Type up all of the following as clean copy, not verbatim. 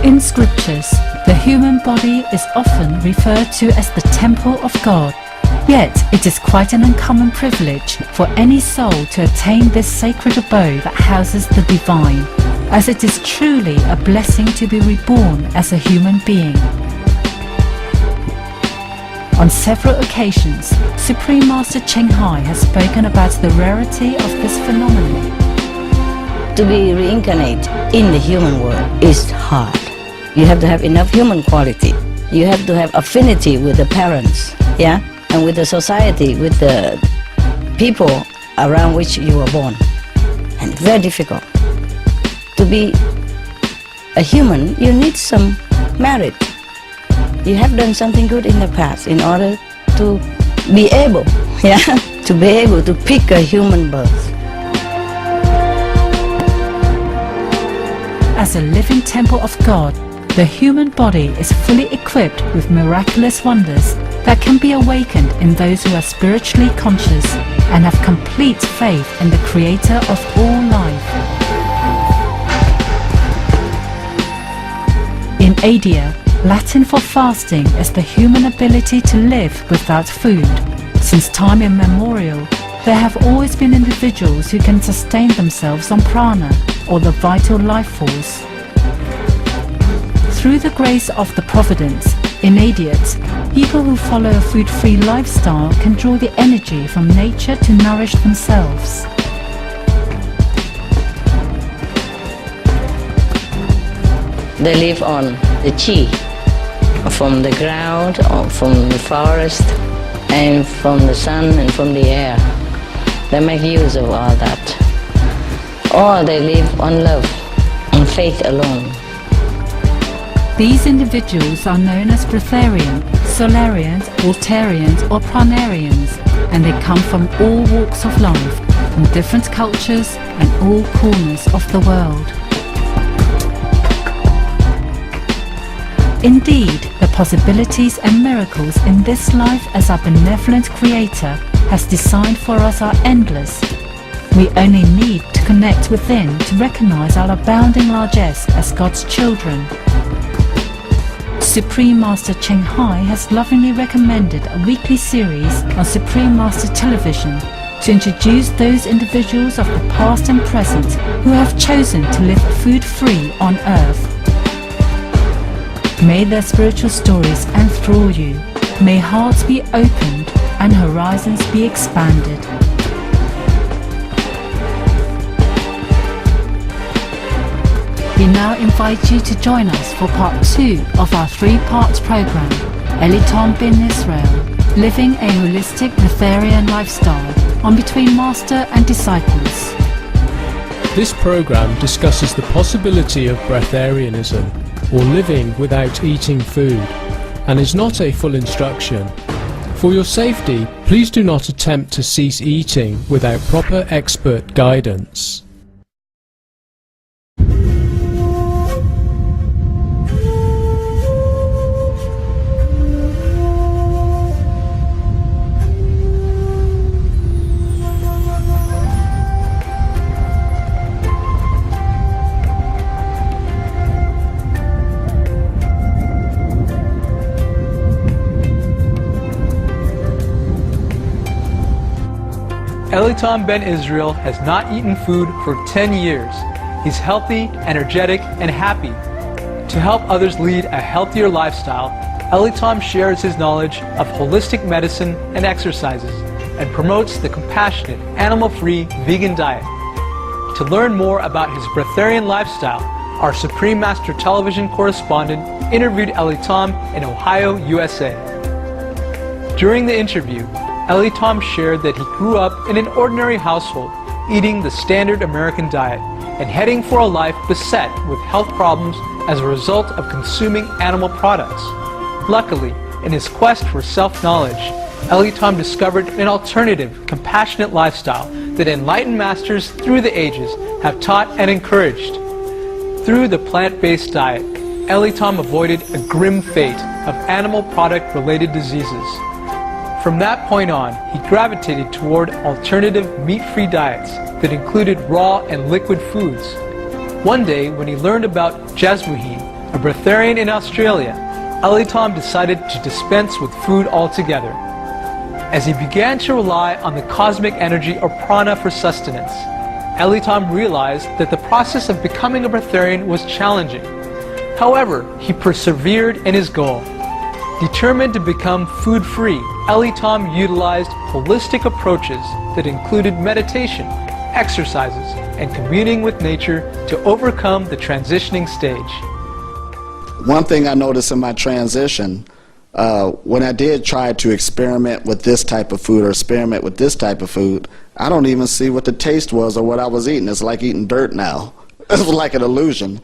In scriptures, the human body is often referred to as the temple of God. Yet, it is quite an uncommon privilege for any soul to attain this sacred abode that houses the divine, as it is truly a blessing to be reborn as a human being. On several occasions, Supreme Master Cheng Hai has spoken about the rarity of this phenomenon. To be reincarnated in the human world is hard. You have to have enough human quality. You have to have affinity with the parents, yeah, and with the society, with the people around which you were born. And it's very difficult. To be a human, you need some merit. You have done something good in the past in order to be able, yeah, to be able to pick a human birth. As a living temple of God, the human body is fully equipped with miraculous wonders that can be awakened in those who are spiritually conscious and have complete faith in the Creator of all life. In Adia, Latin for fasting is the human ability to live without food. Since time immemorial, there have always been individuals who can sustain themselves on prana, or the vital life force. Through the grace of the Providence, in Adiat, people who follow a food-free lifestyle can draw the energy from nature to nourish themselves. They live on the chi, from the ground, or from the forest, and from the sun and from the air. They make use of all that. Or they live on love, on faith alone. These individuals are known as breatharians, solarians, altarians or pranarians, and they come from all walks of life, from different cultures and all corners of the world. Indeed, the possibilities and miracles in this life as our benevolent Creator has designed for us are endless. We only need to connect within to recognize our abounding largesse as God's children. Supreme Master Cheng Hai has lovingly recommended a weekly series on Supreme Master Television to introduce those individuals of the past and present who have chosen to live food-free on earth. May their spiritual stories enthrall you. May hearts be opened and horizons be expanded. We now invite you to join us for part 2 of our 3-part program, Elitom bin Israel, Living a Holistic Breatharian Lifestyle, on Between Master and Disciples. This program discusses the possibility of breatharianism, or living without eating food, and is not a full instruction. For your safety, please do not attempt to cease eating without proper expert guidance. Elitom Ben Israel has not eaten food for 10 years. He's healthy, energetic, and happy. To help others lead a healthier lifestyle, Elitom shares his knowledge of holistic medicine and exercises, and promotes the compassionate, animal-free vegan diet. To learn more about his breatharian lifestyle, our Supreme Master television correspondent interviewed Elitom in Ohio, USA. During the interview, Tom shared that he grew up in an ordinary household, eating the standard American diet, and heading for a life beset with health problems as a result of consuming animal products. Luckily, in his quest for self-knowledge, Tom discovered an alternative, compassionate lifestyle that enlightened masters through the ages have taught and encouraged. Through the plant-based diet, Tom avoided a grim fate of animal product-related diseases. From that point on, he gravitated toward alternative meat-free diets that included raw and liquid foods. One day, when he learned about jasmuheen, a breatharian in Australia, Tom decided to dispense with food altogether. As he began to rely on the cosmic energy or prana for sustenance, Tom realized that the process of becoming a breatharian was challenging. However, he persevered in his goal. Determined to become food-free, Tom utilized holistic approaches that included meditation, exercises, and communing with nature to overcome the transitioning stage. One thing I noticed in my transition, when I did try to experiment with this type of food or experiment with this type of food, I don't even see what the taste was or what I was eating. It's like eating dirt now. It was like an illusion.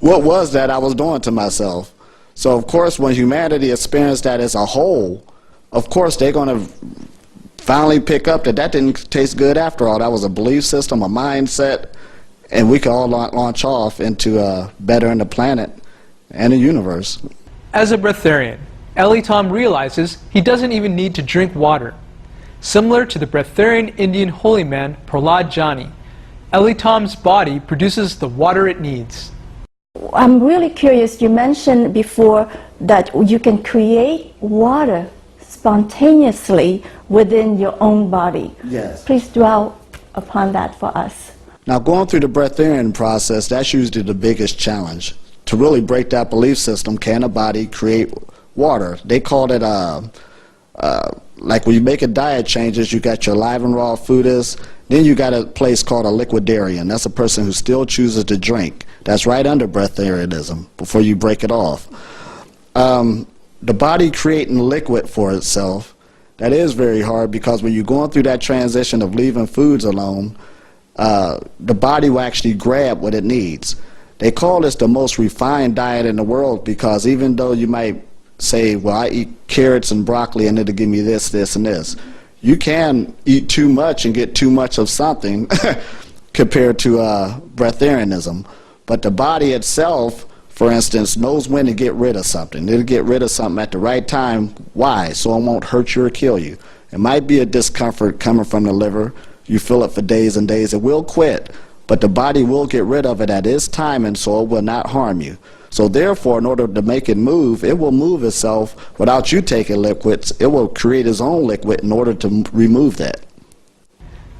What was that I was doing to myself? So of course when humanity experienced that as a whole, of course they're going to finally pick up that that didn't taste good after all. That was a belief system, a mindset, and we could all launch off into bettering the planet and the universe. As a breatharian, Tom realizes he doesn't even need to drink water. Similar to the breatharian Indian holy man Prahlad Jani, Tom's body produces the water it needs. I'm really curious, you mentioned before that you can create water spontaneously within your own body. Yes. Please dwell upon that for us. Now going through the breatharian process, that's usually the biggest challenge. To really break that belief system, can a body create water? They call it, like when you make a diet changes, you got your live and raw foodists, then you got a place called a liquidarian. That's a person who still chooses to drink. That's right under breatharianism, before you break it off. The body creating liquid for itself, that is very hard, because when you're going through that transition of leaving foods alone, the body will actually grab what it needs. They call this the most refined diet in the world, because even though you might say, well, I eat carrots and broccoli and it'll give me this, this, and this, you can eat too much and get too much of something compared to breatharianism. But the body itself, for instance, knows when to get rid of something. It'll get rid of something at the right time. Why? So it won't hurt you or kill you. It might be a discomfort coming from the liver. You feel it for days and days. It will quit, but the body will get rid of it at its time, and so it will not harm you. So therefore, in order to make it will move itself without you taking liquids. It will create its own liquid in order to remove that.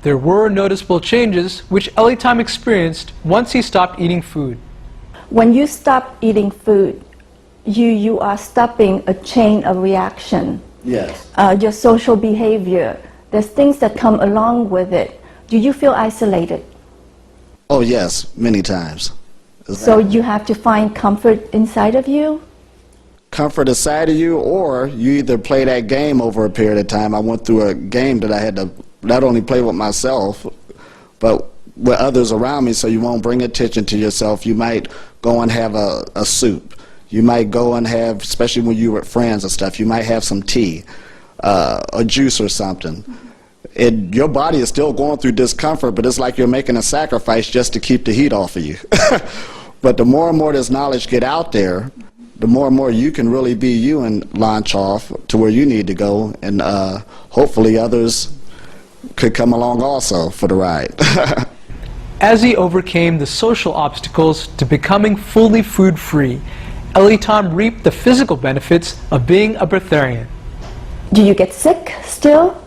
There were noticeable changes which Tom experienced once he stopped eating food. When you stop eating food, you are stopping a chain of reaction. Yes. Your social behavior, there's things that come along with it. Do you feel isolated? Oh yes, many times. So you have to find comfort inside of you? Comfort inside of you, or you either play that game over a period of time. I went through a game that I had to not only play with myself, but with others around me, so you won't bring attention to yourself. You might go and have a soup. You might go and have, especially when you're with friends and stuff, you might have some tea, a juice or something. Your body is still going through discomfort, but it's like you're making a sacrifice just to keep the heat off of you. But the more and more this knowledge get out there, the more and more you can really be you and launch off to where you need to go, and hopefully others could come along also for the ride. As he overcame the social obstacles to becoming fully food-free, Tom reaped the physical benefits of being a breatharian. Do you get sick still?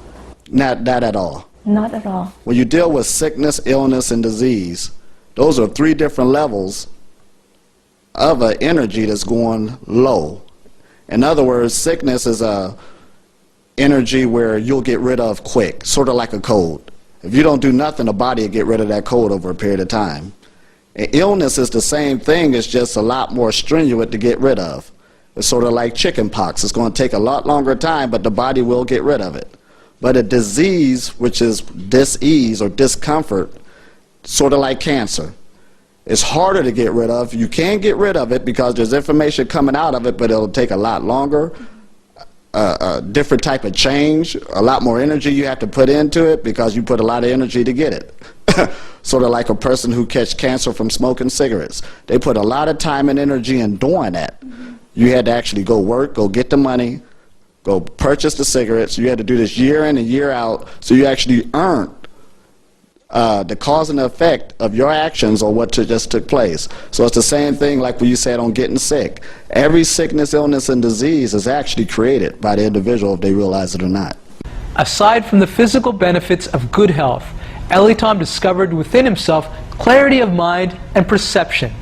Not at all. Not at all. When you deal with sickness, illness, and disease, those are 3 different levels of an energy that's going low. In other words, sickness is a energy where you'll get rid of quick, sort of like a cold. If you don't do nothing, the body will get rid of that cold over a period of time. And illness is the same thing, it's just a lot more strenuous to get rid of. It's sort of like chicken pox. It's going to take a lot longer time, but the body will get rid of it. But a disease, which is dis-ease or discomfort, sort of like cancer. It's harder to get rid of. You can get rid of it because there's information coming out of it, but it'll take a lot longer. A different type of change, a lot more energy you have to put into it because you put a lot of energy to get it. Sort of like a person who catch cancer from smoking cigarettes. They put a lot of time and energy in doing that. You had to actually go work, go get the money, go purchase the cigarettes. You had to do this year in and year out, so you actually earned the cause and the effect of your actions or what just took place. So it's the same thing like when you said on getting sick. Every sickness, illness, and disease is actually created by the individual if they realize it or not. Aside from the physical benefits of good health, Elitom discovered within himself clarity of mind and perception.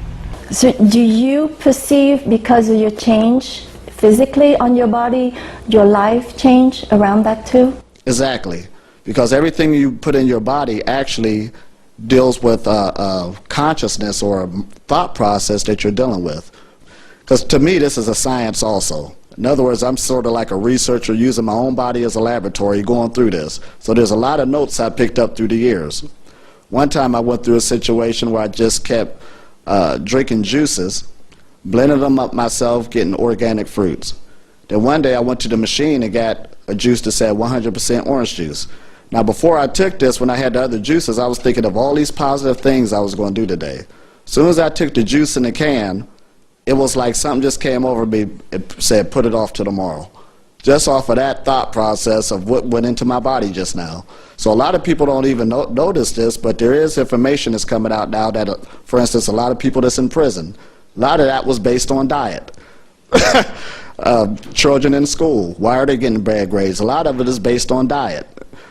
So do you perceive, because of your change physically on your body, your life change around that too? Exactly. Because everything you put in your body actually deals with consciousness or a thought process that you're dealing with. Because to me, this is a science also. In other words, I'm sort of like a researcher using my own body as a laboratory going through this. So there's a lot of notes I picked up through the years. One time I went through a situation where I just kept drinking juices, blending them up myself, getting organic fruits. Then one day I went to the machine and got a juice that said 100% orange juice. Now before I took this, when I had the other juices, I was thinking of all these positive things I was going to do today. As soon as I took the juice in the can, it was like something just came over me. It said, put it off to tomorrow. Just off of that thought process of what went into my body just now. So a lot of people don't even notice this, but there is information that's coming out now that, for instance, a lot of people that's in prison, a lot of that was based on diet. Children in school, why are they getting bad grades? A lot of it is based on diet.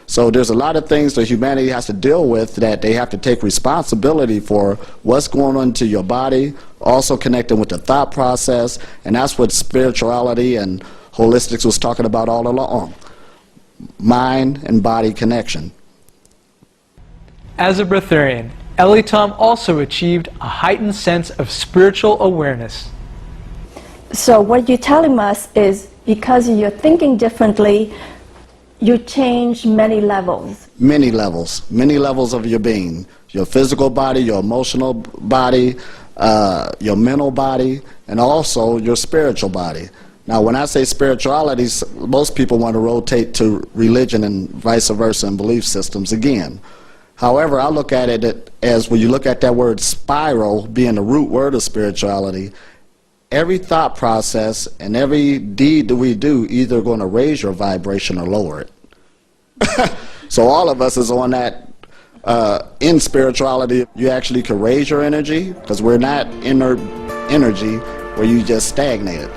So there's a lot of things that humanity has to deal with that they have to take responsibility for what's going on to your body, also connecting with the thought process, and that's what spirituality and holistics was talking about all along. Mind and body connection. As a breatharian, Elitom also achieved a heightened sense of spiritual awareness. So what you're telling us is because you're thinking differently, you change many levels. Many levels of your being. Your physical body, your emotional body, your mental body, and also your spiritual body. Now when I say spirituality, most people want to rotate to religion and vice versa and belief systems again. However, I look at it as when you look at that word spiral being the root word of spirituality, every thought process and every deed that we do either going to raise your vibration or lower it. So all of us is on that. In spirituality, you actually can raise your energy because we're not inert energy where you just stagnate it,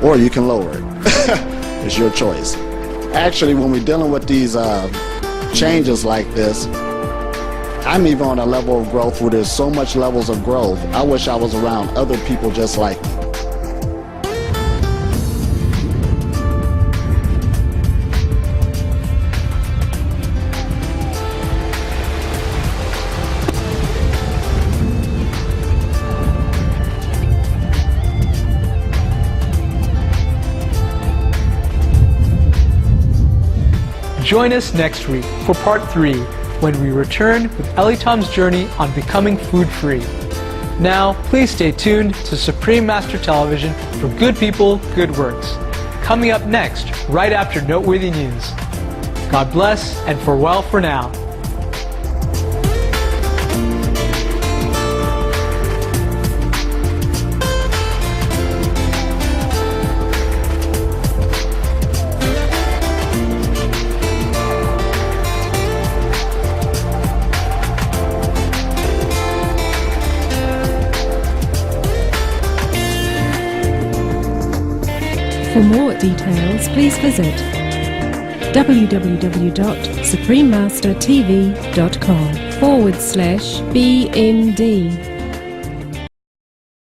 or you can lower it. It's your choice. Actually, when we're dealing with these changes like this, I'm even on a level of growth where there's so much levels of growth. I wish I was around other people just like me. Join us next week for part 3 when we return with Elitom's journey on becoming food-free. Now, please stay tuned to Supreme Master Television for good people, good works. Coming up next, right after Noteworthy News. God bless and farewell for now. For more details, please visit www.suprememastertv.com/BMD.